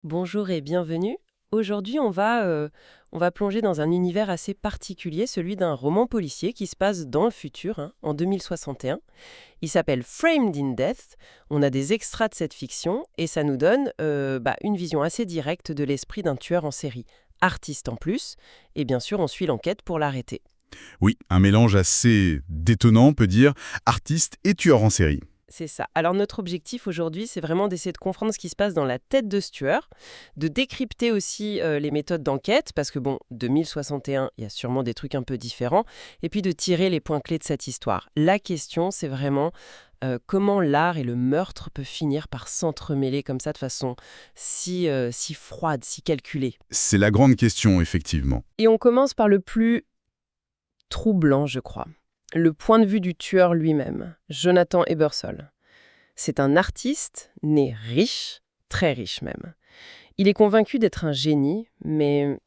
Bonjour et bienvenue. Aujourd'hui, on va plonger dans un univers assez particulier, celui d'un roman policier qui se passe dans le futur, en 2061. Il s'appelle Framed in Death. On a des extraits de cette fiction et ça nous donne une vision assez directe de l'esprit d'un tueur en série. Artiste en plus, et bien sûr, on suit l'enquête pour l'arrêter. Oui, un mélange assez détonnant, on peut dire, artiste et tueur en série. C'est ça. Alors notre objectif aujourd'hui, c'est vraiment d'essayer de comprendre ce qui se passe dans la tête de ce tueur, de décrypter aussi les méthodes d'enquête, parce que bon, 2061, il y a sûrement des trucs un peu différents, et puis de tirer les points clés de cette histoire. La question, c'est vraiment comment l'art et le meurtre peuvent finir par s'entremêler comme ça de façon si froide, si calculée. C'est la grande question, effectivement. Et on commence par le plus troublant, je crois. Le point de vue du tueur lui-même, Jonathan Ebersol. C'est un artiste né riche, très riche même. Il est convaincu d'être un génie, mais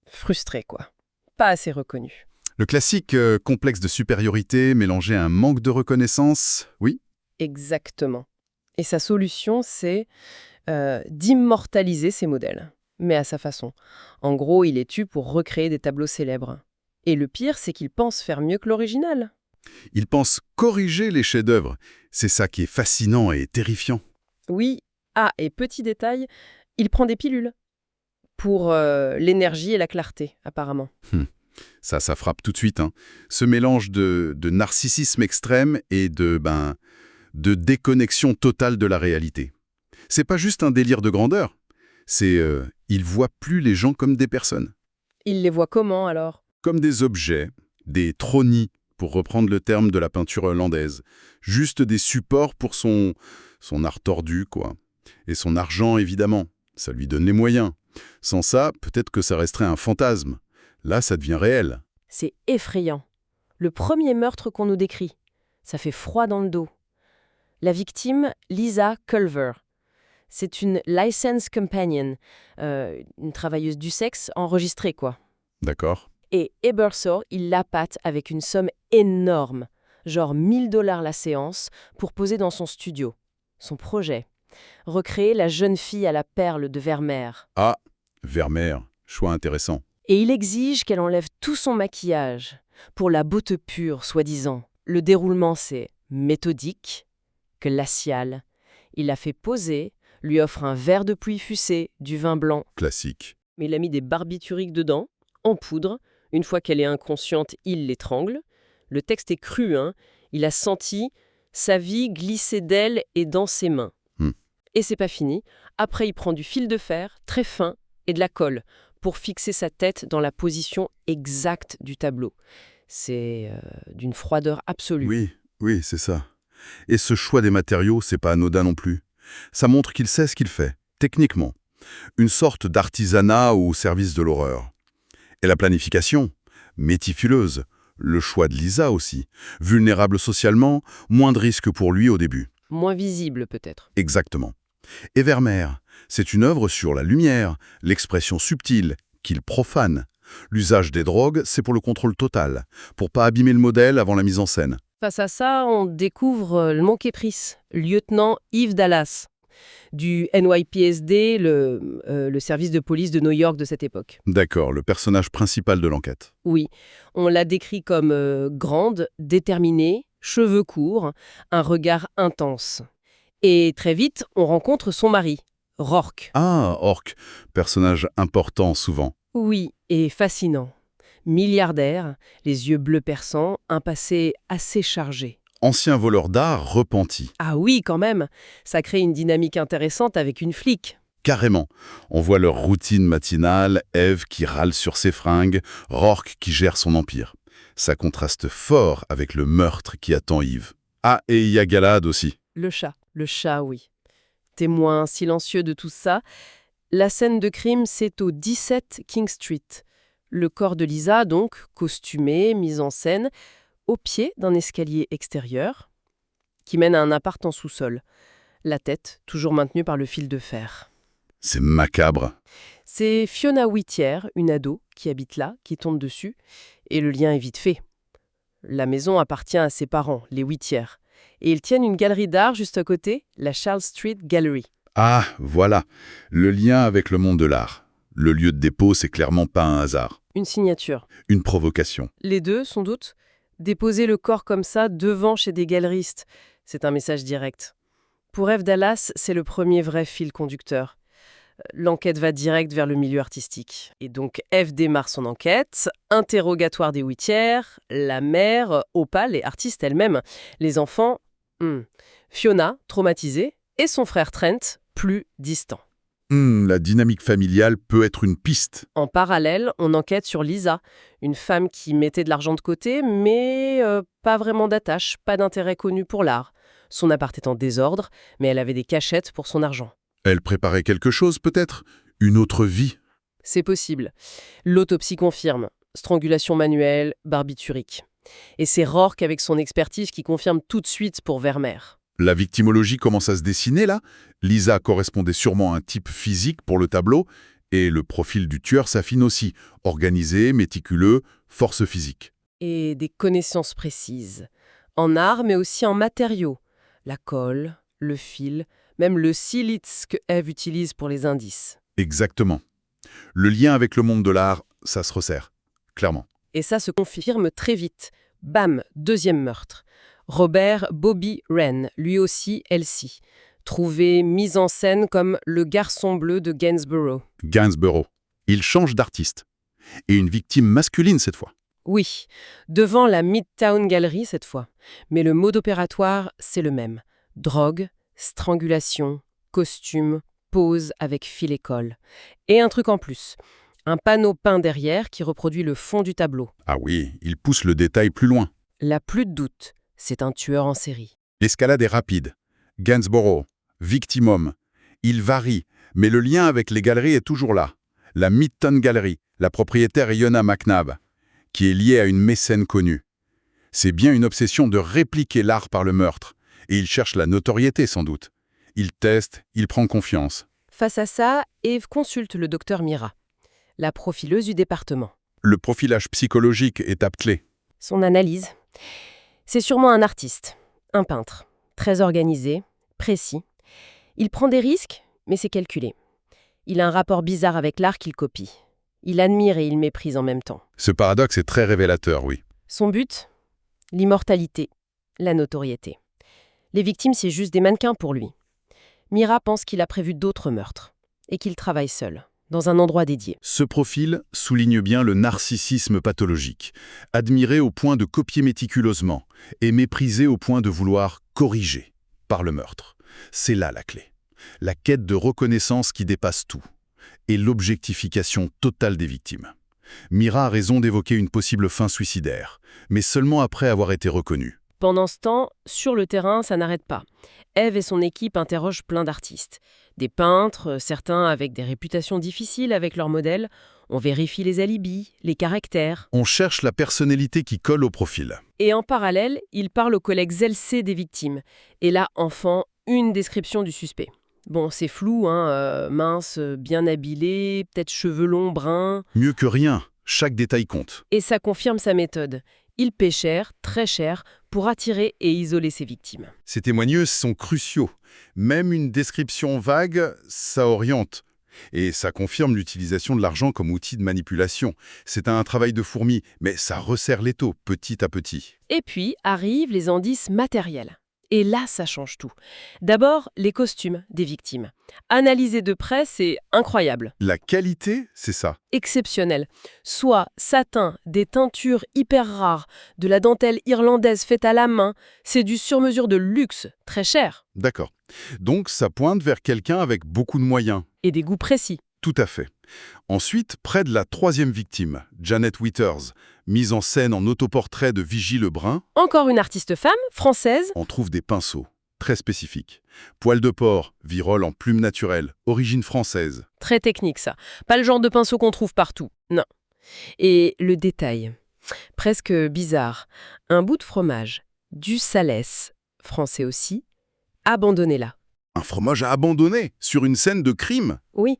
frustré quoi. Pas assez reconnu. Le classique complexe de supériorité mélangé à un manque de reconnaissance, oui. Exactement. Et sa solution, c'est d'immortaliser ses modèles, mais à sa façon. En gros, il les tue pour recréer des tableaux célèbres. Et le pire, c'est qu'il pense faire mieux que l'original. Il pense corriger les chefs-d'œuvre. C'est ça qui est fascinant et terrifiant. Oui, ah, et petit détail, il prend des pilules pour l'énergie et la clarté, apparemment. Hum, Ça frappe tout de suite, hein. Ce mélange de narcissisme extrême et de déconnexion totale de la réalité. C'est pas juste un délire de grandeur. Il voit plus les gens comme des personnes. Il les voit comment alors? Comme des objets, des tronies, pour reprendre le terme de la peinture hollandaise. Juste des supports pour son art tordu, quoi. Et son argent, évidemment. Ça lui donne les moyens. Sans ça, peut-être que ça resterait un fantasme. Là, ça devient réel. C'est effrayant. Le premier meurtre qu'on nous décrit. Ça fait froid dans le dos. La victime, Lisa Culver. C'est une license companion, une travailleuse du sexe enregistrée, quoi. D'accord? Et Ebersol, il l'appâte avec une somme énorme, genre 1000 $ la séance, pour poser dans son studio. Son projet, recréer la jeune fille à la perle de Vermeer. Ah, Vermeer. Choix intéressant. Et il exige qu'elle enlève tout son maquillage, pour la beauté pure, soi-disant. Le déroulement, c'est méthodique, glacial. Il la fait poser, lui offre un verre de pluie fussé, du vin blanc. Classique. Mais il a mis des barbituriques dedans, en poudre. Une fois qu'elle est inconsciente, il l'étrangle. Le texte est cru, hein. Il a senti sa vie glisser d'elle et dans ses mains. Hmm. Et c'est pas fini. Après, il prend du fil de fer, très fin, et de la colle, pour fixer sa tête dans la position exacte du tableau. C'est d'une froideur absolue. Oui, oui, c'est ça. Et ce choix des matériaux, c'est pas anodin non plus. Ça montre qu'il sait ce qu'il fait, techniquement. Une sorte d'artisanat au service de l'horreur. Et la planification, méticuleuse. Le choix de Lisa aussi. Vulnérable socialement, moins de risques pour lui au début. Moins visible peut-être. Exactement. Et Vermeer, c'est une œuvre sur la lumière, l'expression subtile, qu'il profane. L'usage des drogues, c'est pour le contrôle total, pour pas abîmer le modèle avant la mise en scène. Face à ça, on découvre le manqué pris, lieutenant Yves Dallas, du NYPSD, le service de police de New York de cette époque. D'accord, le personnage principal de l'enquête. Oui, on l'a décrit comme grande, déterminée, cheveux courts, un regard intense. Et très vite, on rencontre son mari, Rourke. Ah, Orc, personnage important souvent. Oui, et fascinant. Milliardaire, les yeux bleus perçants, un passé assez chargé. Ancien voleur d'art repenti. Ah oui, quand même, ça crée une dynamique intéressante avec une flic. Carrément. On voit leur routine matinale, Eve qui râle sur ses fringues, Rourke qui gère son empire. Ça contraste fort avec le meurtre qui attend Yves. Ah, et il y a Galahad aussi. Le chat, oui. Témoin silencieux de tout ça, la scène de crime, c'est au 17 King Street. Le corps de Lisa, donc, costumé, mis en scène, au pied d'un escalier extérieur qui mène à un appart en sous-sol. La tête, toujours maintenue par le fil de fer. C'est macabre. C'est Fiona Whittier, une ado, qui habite là, qui tombe dessus, et le lien est vite fait. La maison appartient à ses parents, les Whittier, et ils tiennent une galerie d'art juste à côté, la Charles Street Gallery. Ah, voilà, le lien avec le monde de l'art. Le lieu de dépôt, c'est clairement pas un hasard. Une signature. Une provocation. Les deux, sans doute. Déposer le corps comme ça devant chez des galeristes, c'est un message direct. Pour Eve Dallas, c'est le premier vrai fil conducteur. L'enquête va direct vers le milieu artistique. Et donc Eve démarre son enquête, interrogatoire des Whittier, la mère, Opal et artiste elle-même, les enfants, Fiona, traumatisée, et son frère Trent, plus distant. La dynamique familiale peut être une piste. En parallèle, on enquête sur Lisa, une femme qui mettait de l'argent de côté, mais pas vraiment d'attache, pas d'intérêt connu pour l'art. Son appart est en désordre, mais elle avait des cachettes pour son argent. Elle préparait quelque chose, peut-être? Une autre vie? C'est possible. L'autopsie confirme. Strangulation manuelle, barbiturique. Et c'est Rourke avec son expertise qui confirme tout de suite pour Vermeer. La victimologie commence à se dessiner, là. Lisa correspondait sûrement à un type physique pour le tableau, et le profil du tueur s'affine aussi. Organisé, méticuleux, force physique. Et des connaissances précises. En art, mais aussi en matériaux. La colle, le fil, même le silitz que Eve utilise pour les indices. Exactement. Le lien avec le monde de l'art, ça se resserre. Clairement. Et ça se confirme très vite. Bam, deuxième meurtre. Robert Bobby Wren, lui aussi Elsie, trouvé mis en scène comme le garçon bleu de Gainsborough. Gainsborough. Il change d'artiste. Et une victime masculine cette fois. Oui, devant la Midtown Gallery cette fois. Mais le mode opératoire, c'est le même. Drogue, strangulation, costume, pose avec fil et colle. Et un truc en plus. Un panneau peint derrière qui reproduit le fond du tableau. Ah oui, il pousse le détail plus loin. Là, plus de doute, c'est un tueur en série. L'escalade est rapide. Gainsborough, victimum. Il varie, mais le lien avec les galeries est toujours là. La Midtown Gallery, la propriétaire est Iona McNabb, qui est liée à une mécène connue. C'est bien une obsession de répliquer l'art par le meurtre. Et il cherche la notoriété, sans doute. Il teste, il prend confiance. Face à ça, Eve consulte le docteur Mira, la profileuse du département. Le profilage psychologique, étape clé. Son analyse. C'est sûrement un artiste, un peintre, très organisé, précis. Il prend des risques, mais c'est calculé. Il a un rapport bizarre avec l'art qu'il copie. Il admire et il méprise en même temps. Ce paradoxe est très révélateur, oui. Son but? L'immortalité, la notoriété. Les victimes, c'est juste des mannequins pour lui. Mira pense qu'il a prévu d'autres meurtres et qu'il travaille seul, dans un endroit dédié. Ce profil souligne bien le narcissisme pathologique, admiré au point de copier méticuleusement et méprisé au point de vouloir corriger par le meurtre. C'est là la clé. La quête de reconnaissance qui dépasse tout et l'objectification totale des victimes. Mira a raison d'évoquer une possible fin suicidaire, mais seulement après avoir été reconnue. Pendant ce temps, sur le terrain, ça n'arrête pas. Eve et son équipe interrogent plein d'artistes. Des peintres, certains avec des réputations difficiles avec leurs modèles. On vérifie les alibis, les caractères. On cherche la personnalité qui colle au profil. Et en parallèle, ils parlent aux collègues LC des victimes. Et là, enfant, une description du suspect. Bon, c'est flou, mince, bien habillé, peut-être cheveux longs, bruns. Mieux que rien, chaque détail compte. Et ça confirme sa méthode. Il paie cher, très cher, pour attirer et isoler ses victimes. Ces témoignages sont cruciaux. Même une description vague, ça oriente. Et ça confirme l'utilisation de l'argent comme outil de manipulation. C'est un travail de fourmi, mais ça resserre l'étau petit à petit. Et puis arrivent les indices matériels. Et là, ça change tout. D'abord, les costumes des victimes. Analysés de près, c'est incroyable. La qualité, c'est ça. Exceptionnel. Soit satin, des teintures hyper rares, de la dentelle irlandaise faite à la main, c'est du sur-mesure de luxe, très cher. D'accord. Donc ça pointe vers quelqu'un avec beaucoup de moyens. Et des goûts précis. Tout à fait. Ensuite, près de la troisième victime, Janet Withers, mise en scène en autoportrait de Vigie Lebrun. Encore une artiste femme, française. On trouve des pinceaux, très spécifiques. Poil de porc, virole en plume naturelle, origine française. Très technique ça. Pas le genre de pinceau qu'on trouve partout. Non. Et le détail. Presque bizarre. Un bout de fromage, du salès, français aussi, abandonné là. Un fromage à abandonner sur une scène de crime. Oui,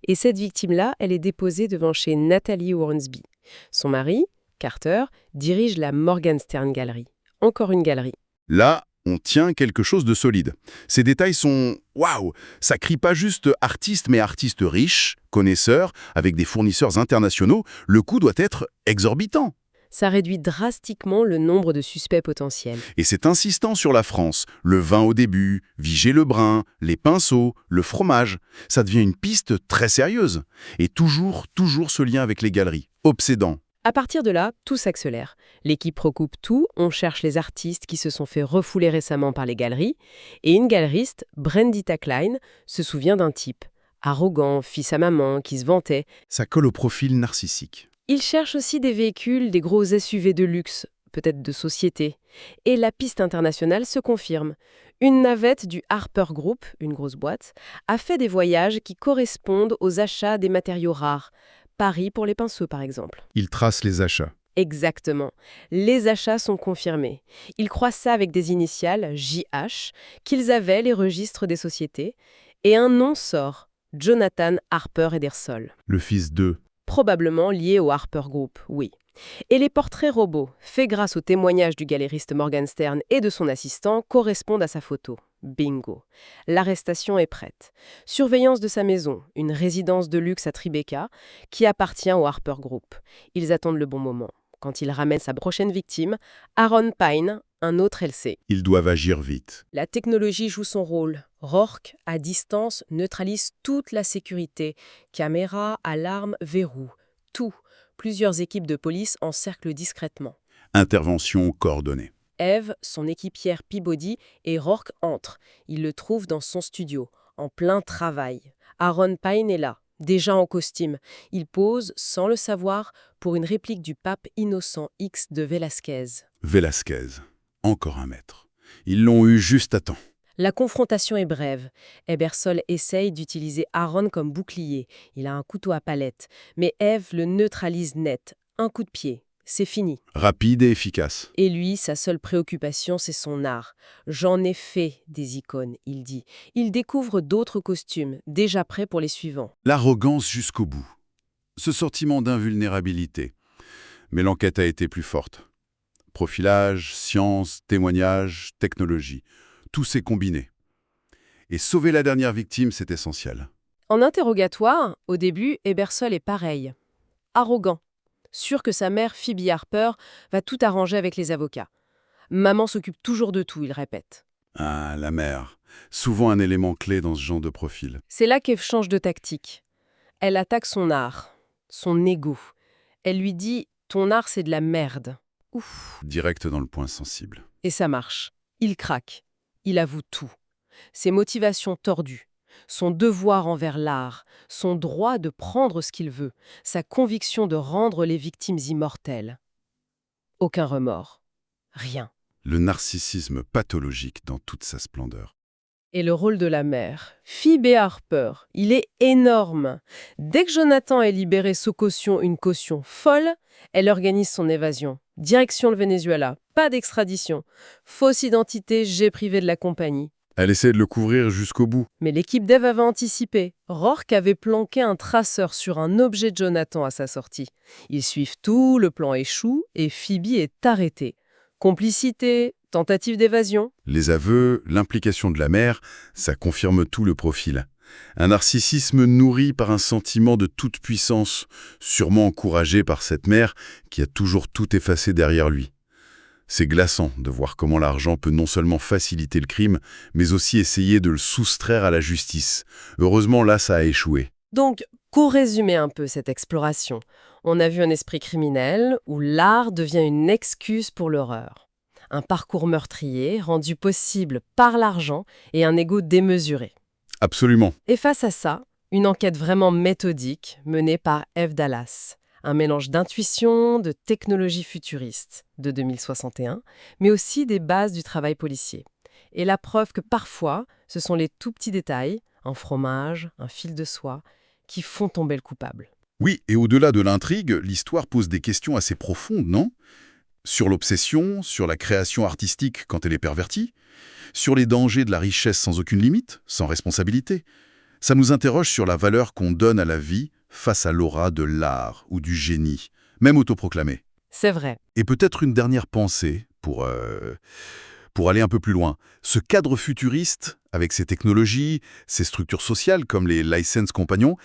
et cette victime-là, elle est déposée devant chez Nathalie Hornsby. Son mari, Carter, dirige la Morgenstern Gallery. Encore une galerie. Là, On tient quelque chose de solide. Ces détails sont... Waouh! Ça crie pas juste artiste, mais artiste riche, connaisseur, avec des fournisseurs internationaux. Le coût doit être exorbitant. Ça réduit drastiquement le nombre de suspects potentiels. Et c'est insistant sur la France. Le vin au début, Vigée-Lebrun, les pinceaux, le fromage. Ça devient une piste très sérieuse. Et toujours ce lien avec les galeries. Obsédant. À partir de là, tout s'accélère. L'équipe recoupe tout, on cherche les artistes qui se sont fait refouler récemment par les galeries, et une galeriste, Brendita Klein, se souvient d'un type. Arrogant, fils à maman, qui se vantait. Ça colle au profil narcissique. Il cherche aussi des véhicules, des gros SUV de luxe, peut-être de société. Et la piste internationale se confirme. Une navette du Harper Group, une grosse boîte, a fait des voyages qui correspondent aux achats des matériaux rares. Paris pour les pinceaux, par exemple. Il trace les achats. Exactement. Les achats sont confirmés. Ils croisent ça avec des initiales, JH, qu'ils avaient les registres des sociétés, et un nom sort, Jonathan Harper Edersol. Le fils d'eux. Probablement lié au Harper Group, oui. Et les portraits robots, faits grâce au témoignage du galériste Morgan Stern et de son assistant, correspondent à sa photo. Bingo. L'arrestation est prête. Surveillance de sa maison, une résidence de luxe à Tribeca, qui appartient au Harper Group. Ils attendent le bon moment. Quand il ramène sa prochaine victime, Aaron Pine, un autre LC. Ils doivent agir vite. La technologie joue son rôle. Rourke, à distance, neutralise toute la sécurité. Caméras, alarmes, verrous. Tout. Plusieurs équipes de police encerclent discrètement. Intervention coordonnée. Eve, son équipière Peabody, et Rourke entrent. Il le trouve dans son studio, en plein travail. Aaron Pine est là, déjà en costume. Il pose, sans le savoir, pour une réplique du pape Innocent X de Velázquez. Velázquez. Encore un maître. Ils l'ont eu juste à temps. La confrontation est brève. Ebersol essaye d'utiliser Aaron comme bouclier. Il a un couteau à palette. Mais Eve le neutralise net. Un coup de pied. C'est fini. Rapide et efficace. Et lui, sa seule préoccupation, c'est son art. J'en ai fait des icônes, il dit. Il découvre d'autres costumes, déjà prêts pour les suivants. L'arrogance jusqu'au bout. Ce sentiment d'invulnérabilité. Mais l'enquête a été plus forte. Profilage, science, témoignage, technologie. Tout s'est combiné. Et sauver la dernière victime, c'est essentiel. En interrogatoire, au début, Ebersol est pareil. Arrogant. Sûr que sa mère, Phoebe Harper, va tout arranger avec les avocats. Maman s'occupe toujours de tout, il répète. Ah, la mère. Souvent un élément clé dans ce genre de profil. C'est là qu'Eve change de tactique. Elle attaque son art, son ego. Elle lui dit « Ton art, c'est de la merde ». Ouf. Direct dans le point sensible. Et ça marche. Il craque. Il avoue tout. Ses motivations tordues, son devoir envers l'art, son droit de prendre ce qu'il veut, sa conviction de rendre les victimes immortelles. Aucun remords. Rien. Le narcissisme pathologique dans toute sa splendeur. Et le rôle de la mère, Phoebe Harper, il est énorme. Dès que Jonathan est libéré sous caution, une caution folle, elle organise son évasion. Direction le Venezuela, pas d'extradition. Fausse identité, jet privé de la compagnie. Elle essaie de le couvrir jusqu'au bout. Mais l'équipe d'Eve avait anticipé. Rourke avait planqué un traceur sur un objet de Jonathan à sa sortie. Ils suivent tout, le plan échoue et Phoebe est arrêtée. Complicité, tentative d'évasion. Les aveux, l'implication de la mère, ça confirme tout le profil. Un narcissisme nourri par un sentiment de toute puissance, sûrement encouragé par cette mère qui a toujours tout effacé derrière lui. C'est glaçant de voir comment l'argent peut non seulement faciliter le crime, mais aussi essayer de le soustraire à la justice. Heureusement, là, ça a échoué. Donc, pour résumer un peu cette exploration, on a vu un esprit criminel où l'art devient une excuse pour l'horreur. Un parcours meurtrier rendu possible par l'argent et un ego démesuré. Absolument. Et face à ça, une enquête vraiment méthodique menée par Eve Dallas. Un mélange d'intuition, de technologie futuriste de 2061, mais aussi des bases du travail policier. Et la preuve que parfois, ce sont les tout petits détails, un fromage, un fil de soie, qui font tomber le coupable. Oui, et au-delà de l'intrigue, l'histoire pose des questions assez profondes, non ? Sur l'obsession, sur la création artistique quand elle est pervertie, sur les dangers de la richesse sans aucune limite, sans responsabilité. Ça nous interroge sur la valeur qu'on donne à la vie face à l'aura de l'art ou du génie, même autoproclamé. C'est vrai. Et peut-être une dernière pensée pour aller un peu plus loin, ce cadre futuriste, avec ses technologies, ses structures sociales comme les licences compagnons,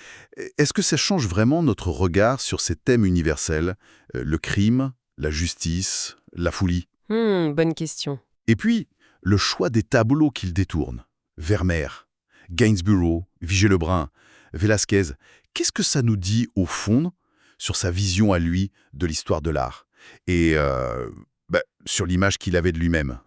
est-ce que ça change vraiment notre regard sur ces thèmes universels, le crime, la justice, la folie? Bonne question. Et puis, le choix des tableaux qu'il détourne. Vermeer, Gainsborough, Vigée-Lebrun, Velázquez, qu'est-ce que ça nous dit au fond sur sa vision à lui de l'histoire de l'art et sur l'image qu'il avait de lui-même?